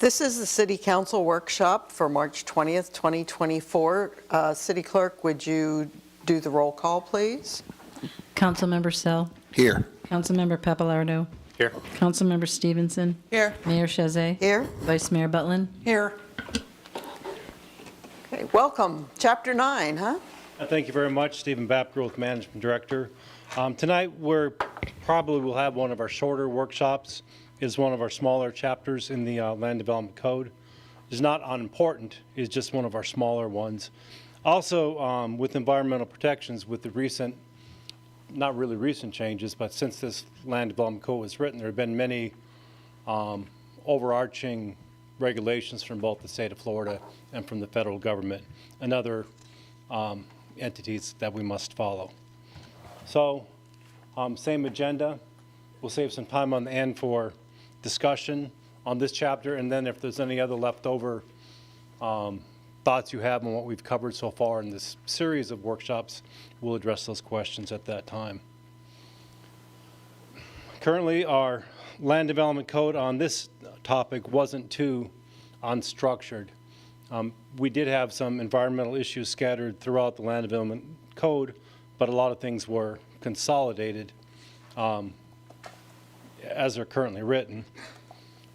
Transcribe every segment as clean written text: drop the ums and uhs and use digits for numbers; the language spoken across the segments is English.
This is the City Council workshop for March 20th, 2024. City Clerk, would you do the roll call, please? Councilmember Sell. Here. Councilmember Papalardo. Here. Councilmember Stevenson. Here. Mayor Chazet. Here. Vice Mayor Butlin. Here. Okay, welcome. Chapter 9, huh? Thank you very much, Stephen Bapp, Growth Management Director. Tonight, we'll have one of our shorter workshops. It's one of our smaller chapters in the Land Development Code. It's not unimportant, it's just one of our smaller ones. Also, with environmental protections, with the recent, not really recent changes, but since this Land Development Code was written, there have been many overarching regulations from both the state of Florida and from the federal government and other entities that we must follow. So, same agenda. We'll save some time on the end for discussion on this chapter, and then if there's any other leftover thoughts you have on what we've covered so far in this series of workshops, we'll address those questions at that time. Currently, our Land Development Code on this topic wasn't too unstructured. We did have some environmental issues scattered throughout the Land Development Code, but a lot of things were consolidated as they're currently written.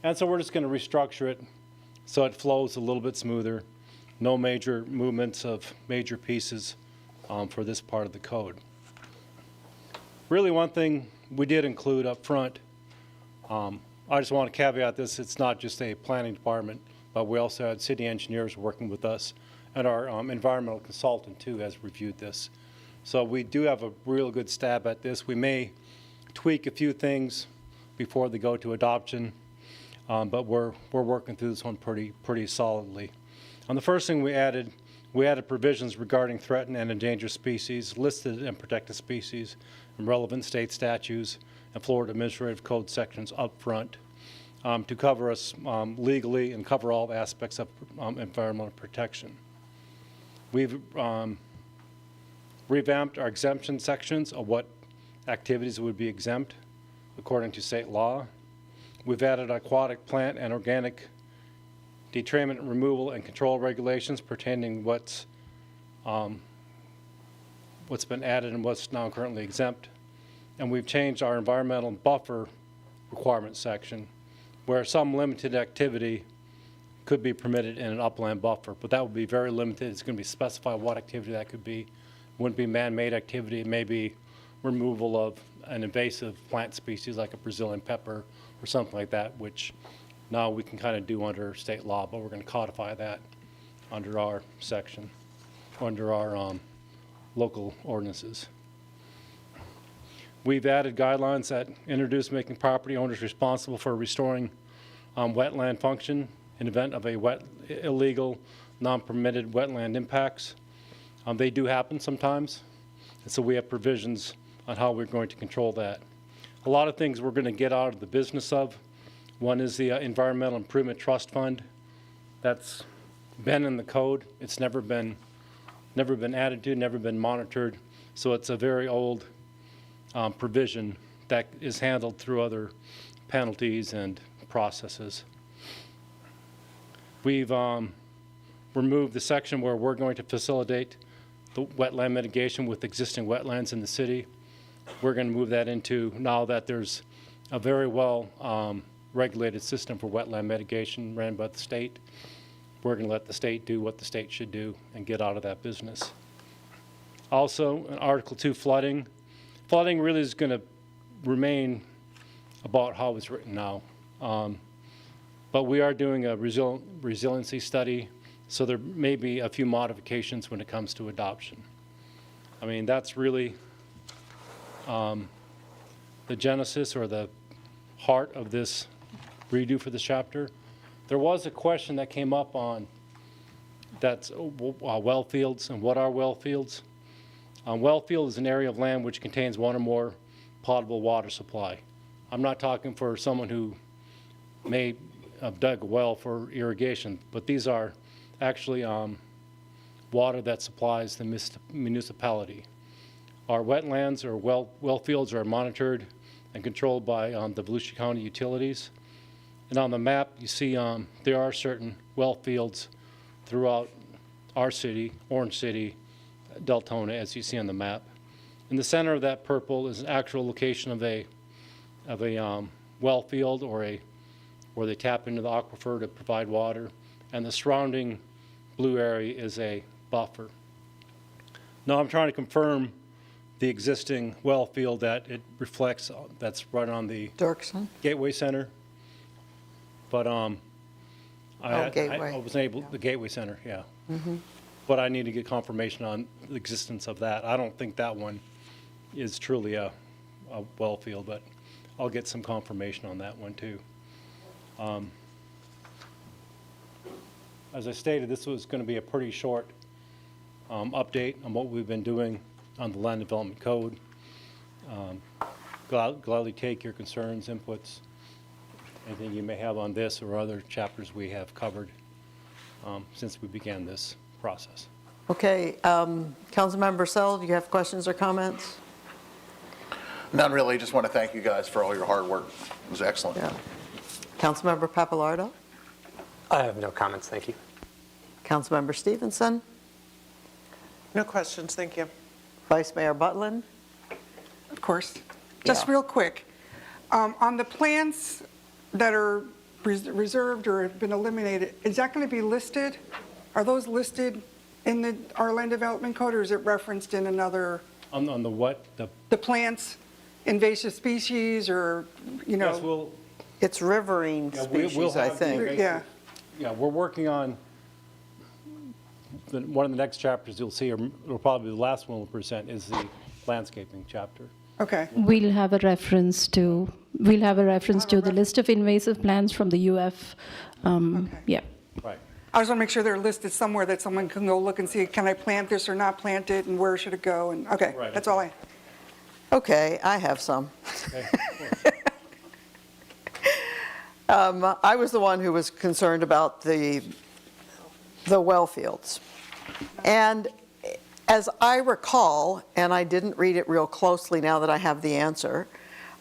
And so we're just going to restructure it so it flows a little bit smoother. No major movements of major pieces for this part of the code. Really, one thing we did include up front, I just want to caveat this, it's not just a planning department, but we also had city engineers working with us, and our environmental consultant too has reviewed this. So we do have a real good stab at this. We may tweak a few things before they go to adoption, but we're working through this one pretty solidly. The first thing we added provisions regarding threatened and endangered species, listed and protected species, and relevant state statutes and Florida Administrative Code sections up front to cover us legally and cover all aspects of environmental protection. We've revamped our exemption sections of what activities would be exempt according to state law. We've added aquatic, plant, and organic detriment, removal, and control regulations pertaining what's been added and what's now currently exempt. And we've changed our environmental buffer requirement section where some limited activity could be permitted in an upland buffer, but that would be very limited. It's going to be specified what activity that could be. It wouldn't be man-made activity. It may be removal of an invasive plant species like a Brazilian pepper or something like that, which now we can kind of do under state law, but we're going to codify that under our section, under our local ordinances. We've added guidelines that introduce making property owners responsible for restoring wetland function in event of illegal, non-permitted wetland impacts. They do happen sometimes, and so we have provisions on how we're going to control that. A lot of things we're going to get out of the business of. One is the Environmental Improvement Trust Fund. That's been in the code. It's never been added to, never been monitored. So it's a very old provision that is handled through other penalties and processes. We've removed the section where we're going to facilitate the wetland mitigation with existing wetlands in the city. We're going to move that into, now that there's a very well regulated system for wetland mitigation ran by the state, we're going to let the state do what the state should do and get out of that business. Also, in Article 2, flooding. Flooding really is going to remain about how it's written now. But we are doing a resiliency study, so there may be a few modifications when it comes to adoption. I mean, that's really the genesis or the heart of this redo for this chapter. There was a question that came up on that's well fields and what are well fields. Well field is an area of land which contains one or more potable water supply. I'm not talking for someone who may have dug a well for irrigation, but these are actually water that supplies the municipality. Our wetlands or well fields are monitored and controlled by the Volusia County utilities. And on the map, you see there are certain well fields throughout our city, Orange City, Deltona, as you see on the map. In the center of that purple is an actual location of a well field or where they tap into the aquifer to provide water, and the surrounding blue area is a buffer. Now I'm trying to confirm the existing well field that it reflects, that's right on the Dirksen? Gateway Center. But Gateway. I wasn't able, the Gateway Center, yeah. But I need to get confirmation on the existence of that. I don't think that one is truly a well field, but I'll get some confirmation on that one too. As I stated, this was going to be a pretty short update on what we've been doing on the Land Development Code. Gladly take your concerns, inputs, anything you may have on this or other chapters we have covered since we began this process. Okay, Councilmember Sell, do you have questions or comments? None really, just want to thank you guys for all your hard work. It was excellent. Yeah. Councilmember Papalardo? I have no comments, thank you. Councilmember Stevenson? No questions, thank you. Vice Mayor Butlin? Of course. Just Yeah. real quick, on the plans that are reserved or have been eliminated, is that going to be listed? Are those listed in our land development code, or is it referenced in another, On the what? the plants, invasive species, or, you Yes, know? we'll, It's riverine yeah, we'll species, I have the think. invasive- Yeah. Yeah, we're working on, one of the next chapters you'll see, or probably the last one we'll present, is the landscaping chapter. Okay, We'll have a reference to the list of invasive plants from the UF. Yeah. Right. I just want to make sure they're listed somewhere that someone can go look and see, can I plant this or not plant it, and where should it go, and, okay, Right, that's all I. Okay, I have some. Okay. I was the one who was concerned about the well fields. And as I recall, and I didn't read it real closely now that I have the answer,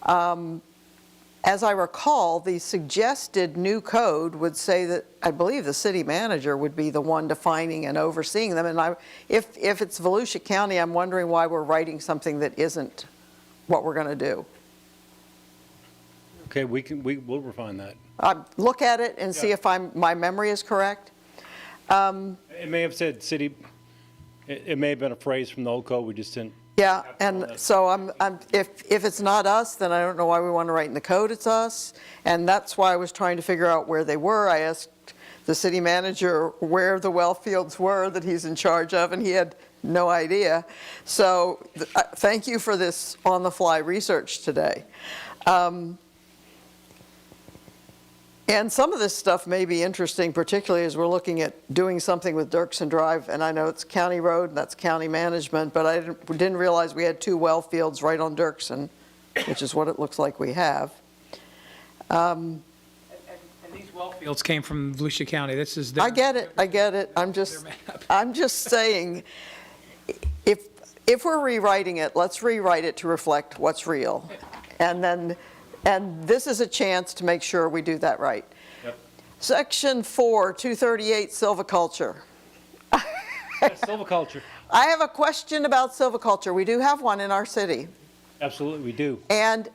as I recall, the suggested new code would say that, I believe the city manager would be the one defining and overseeing them. And if it's Volusia County, I'm wondering why we're writing something that isn't what we're going to do. Okay, we'll refine that. Look at it and see Yeah. if my memory is correct. It may have said city, it may have been a phrase from the old code, we just didn't. Yeah, and so if it's not us, then I don't know why we want to write in the code it's us. And that's why I was trying to figure out where they were. I asked the city manager where the well fields were that he's in charge of, and he had no idea. So thank you for this on-the-fly research today. And some of this stuff may be interesting, particularly as we're looking at doing something with Dirksen Drive, and I know it's county road, and that's county management, but I didn't realize we had 2 well fields right on Dirksen, which is what it looks like we have. And these well fields came from Volusia County. This is. I get it. I'm just saying, if we're rewriting it, let's rewrite it to reflect what's real. And this is a chance to make sure we do that right. Yep. Section 4, 238, silviculture. Silviculture, I have a question about silviculture. We do have one in our city. absolutely, we do. And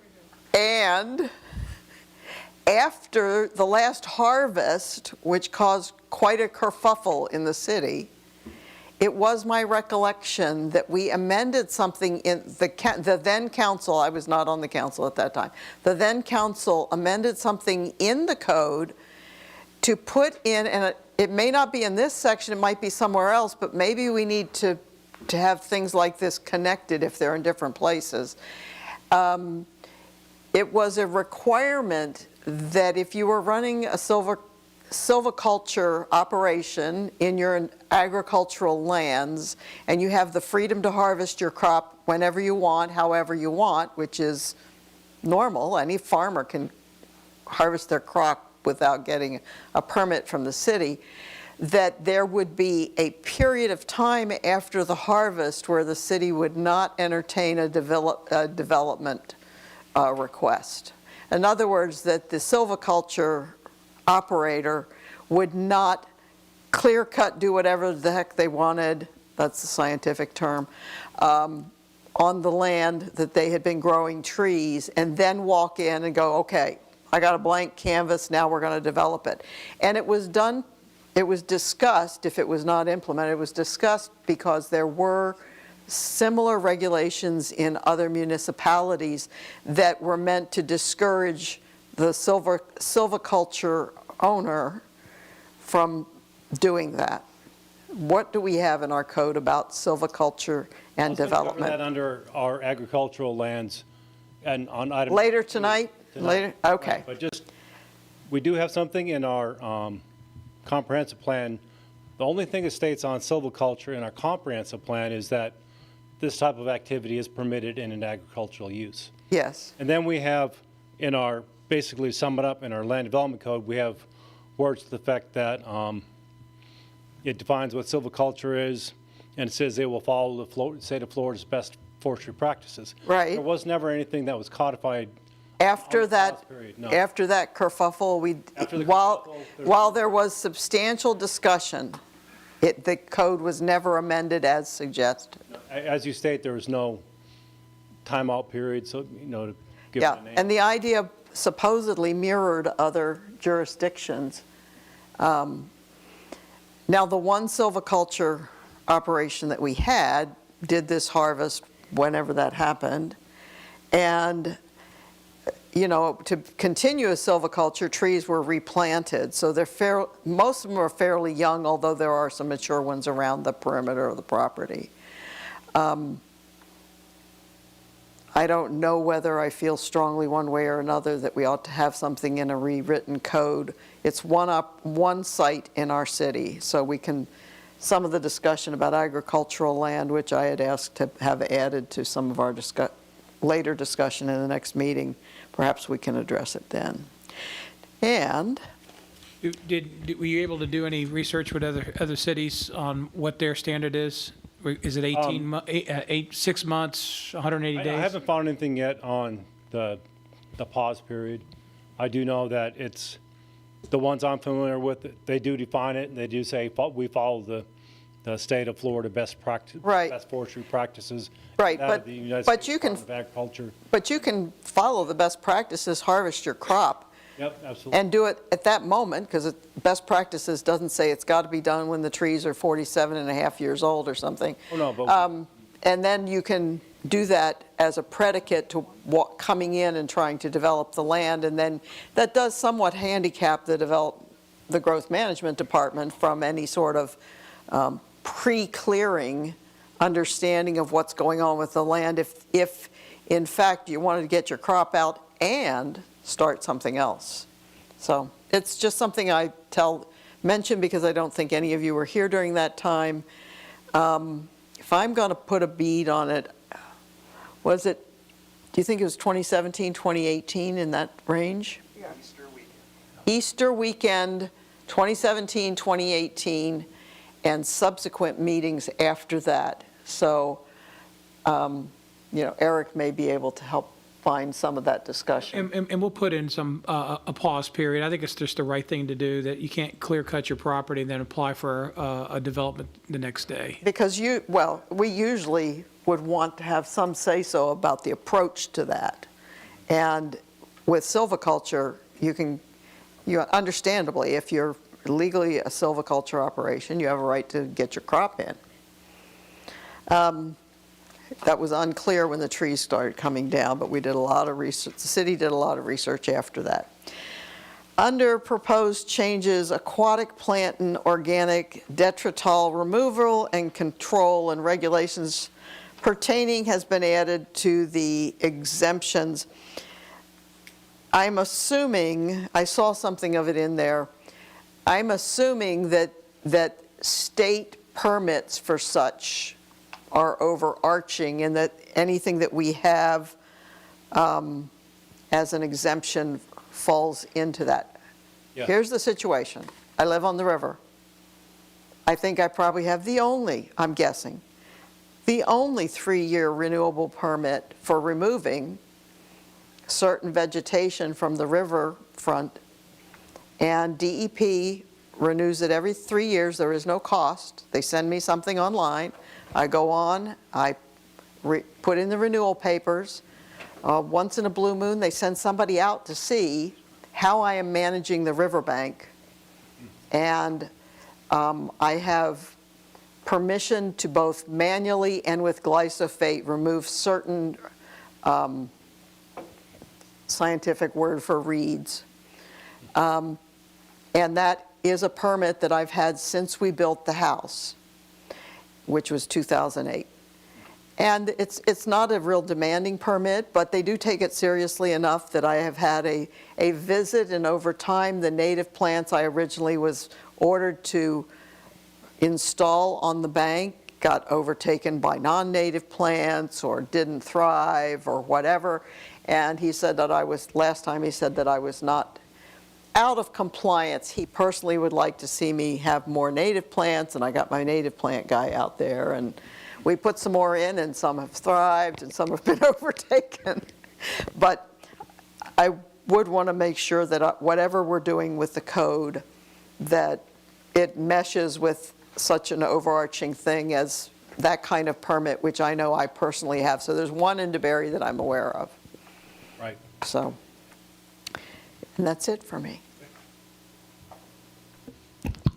after the last harvest, which caused quite a kerfuffle in the city, it was my recollection that we amended something in the then council, I was not on the council at that time, the then council amended something in the code to put in, and it may not be in this section, it might be somewhere else, but maybe we need to have things like this connected if they're in different places. It was a requirement that if you were running a silviculture operation in your agricultural lands and you have the freedom to harvest your crop whenever you want, however you want, which is normal, any farmer can harvest their crop without getting a permit from the city, that there would be a period of time after the harvest where the city would not entertain a development request. In other words, that the silviculture operator would not clear cut, do whatever the heck they wanted, that's the scientific term, on the land that they had been growing trees, and then walk in and go, okay, I got a blank canvas, now we're going to develop it. And it was done, it was discussed, if it was not implemented, it was discussed because there were similar regulations in other municipalities that were meant to discourage the silviculture owner from doing that. What do we have in our code about silviculture and Cover that development? under our agricultural lands and on item. Later tonight? Later? Okay. But just, we do have something in our comprehensive plan. The only thing that states on silviculture in our comprehensive plan is that this type of activity is permitted in an agricultural use. Yes. And then we have in our, basically sum it up in our land development code, we have words to the effect that it defines what silviculture is, and it says they will follow the state of Florida's best forestry practices. Right. There was never anything that was codified. After On the that, pause period, no. after that kerfuffle, After the while kerfuffle, there was substantial discussion, the code was never amended as suggested. As you state, there was no timeout period, so, you know, to give it Yeah, a name. and the idea supposedly mirrored other jurisdictions. Now, the one silviculture operation that we had did this harvest whenever that happened, and you know, to continue a silviculture, trees were replanted, so they're most of them are fairly young, although there are some mature ones around the perimeter of the property. I don't know whether I feel strongly one way or another that we ought to have something in a rewritten code. It's one site in our city, so we can, some of the discussion about agricultural land, which I had asked to have added to some of our later discussion in the next meeting, perhaps we can address it then. And Were you able to do any research with other cities on what their standard is? Is it 6 months, 180 days? I haven't found anything yet on the pause period. I do know that it's, the ones I'm familiar with, they do define it, and they do say we follow the state of Florida best practice, Right. best forestry practices. Right, that of the United but States you can- Department of Agriculture. But you can follow the best practices, harvest your crop, Yep, absolutely. and do it at that moment, because best practices doesn't say it's got to be done when the trees are 47 and a half years old or something. Oh, no, but And then you can do that as a predicate to coming in and trying to develop the land, and then that does somewhat handicap the growth management department from any sort of pre-clearing understanding of what's going on with the land if in fact you wanted to get your crop out and start something else. So it's just something I mention because I don't think any of you were here during that time. If I'm going to put a bead on it, do you think it was 2017, 2018, in that range? Yeah. Easter weekend, 2017, 2018, and subsequent meetings after that. So, you know, Eric may be able to help find some of that discussion. And we'll put in some, a pause period. I think it's just the right thing to do, that you can't clear cut your property and then apply for a development the next day. Because we usually would want to have some say-so about the approach to that. And with silviculture, understandably, if you're legally a silviculture operation, you have a right to get your crop in. That was unclear when the trees started coming down, but we did a lot of research. The city did a lot of research after that. Under proposed changes, aquatic plant and organic detrital removal and control and regulations pertaining has been added to the exemptions. I'm assuming, I saw something of it in there, I'm assuming that state permits for such are overarching, and that anything that we have as an exemption falls into that. Yeah. Here's the situation. I live on the river. I think I probably have I'm guessing, the only 3-year renewable permit for removing certain vegetation from the river front And DEP renews it every 3 years. There is no cost. They send me something online. I go on, I put in the renewal papers. Once in a blue moon, they send somebody out to see how I am managing the riverbank. And I have permission to both manually and with glyphosate remove certain scientific word for reeds. And that is a permit that I've had since we built the house, which was 2008. And it's not a real demanding permit, but they do take it seriously enough that I have had a visit, and over time, the native plants I originally was ordered to install on the bank got overtaken by non-native plants or didn't thrive or whatever. And he said that last time he said that I was not out of compliance. He personally would like to see me have more native plants, and I got my native plant guy out there, and we put some more in, and some have thrived and some have been overtaken. But I would want to make sure that whatever we're doing with the code, that it meshes with such an overarching thing as that kind of permit, which I know I personally have. So there's one in DeBerry that I'm aware of. Right. So, and that's it for me.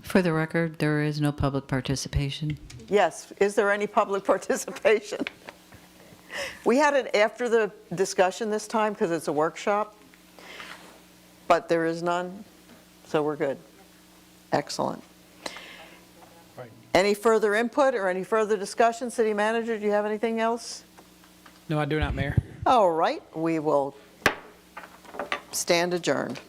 For the record, there is no public participation. Yes, is there any public participation? We had it after the discussion this time because it's a workshop, but there is none, so we're good. Excellent. Right. Any further input or any further discussion? City Manager, do you have anything else? No, I do not, Mayor. All right, we will stand adjourned.